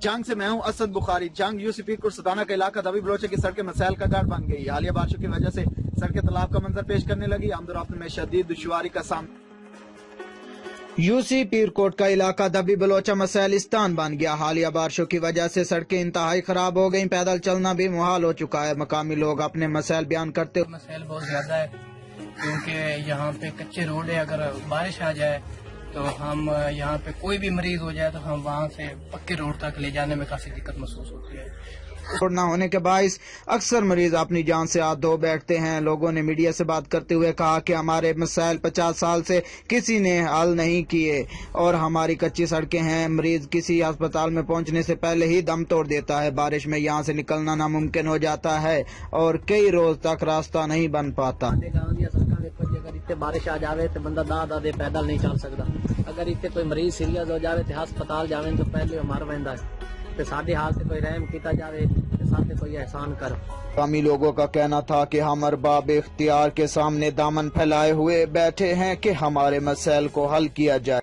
जंग से मैं हूं असद बुखारी। जंग यूसी पीरकोट सदाना का इलाका दबी बलोचा की सड़कें मसाइल का गढ़ बन गई। हालिया बारिशों की वजह से सड़कें तालाब का मंजर पेश करने लगी। आमदोरफ्त में शदीद दुश्वारी का सामना। यूसी पीरकोट का इलाका दबी बलोचा मसैलिस्तान बन गया। हालिया बारिशों की वजह से सड़कें इंतहाई खराब हो गईं। पैदल चलना भी मुहाल हो चुका है। मकामी लोग अपने मसैल बयान करते हुए मसैल बहुत ज्यादा है क्योंकि यहाँ पे कच्चे रोड है। अगर बारिश आ जाए तो हम यहाँ पे कोई भी मरीज हो जाए तो हम वहाँ से पक्के रोड तक ले जाने में काफी दिक्कत महसूस होती है। रोड न होने के बायस अक्सर मरीज अपनी जान से हाथ धो बैठते हैं। लोगों ने मीडिया से बात करते हुए कहा कि हमारे मसाइल 50 साल से किसी ने हल नहीं किए और हमारी कच्ची सड़कें हैं। मरीज किसी अस्पताल में पहुंचने से पहले ही दम तोड़ देता है। बारिश में यहाँ से निकलना नामुमकिन हो जाता है और कई रोज तक रास्ता नहीं बन पाता। अगर बारिश आ जाए तो बंदा दा दे पैदल नहीं चल सकता। अगर इतने कोई मरीज सीरियस हो जाए तो हस्पताल जाने तो पहले मर पैंदा है। तो साडे हाल से कोई रहम किया जाए तो साथे कोई एहसान कर। मकामी लोगों का कहना था कि हम अरबाब इख्तियार के सामने दामन फैलाए हुए बैठे हैं कि हमारे मसैल को हल किया जाए।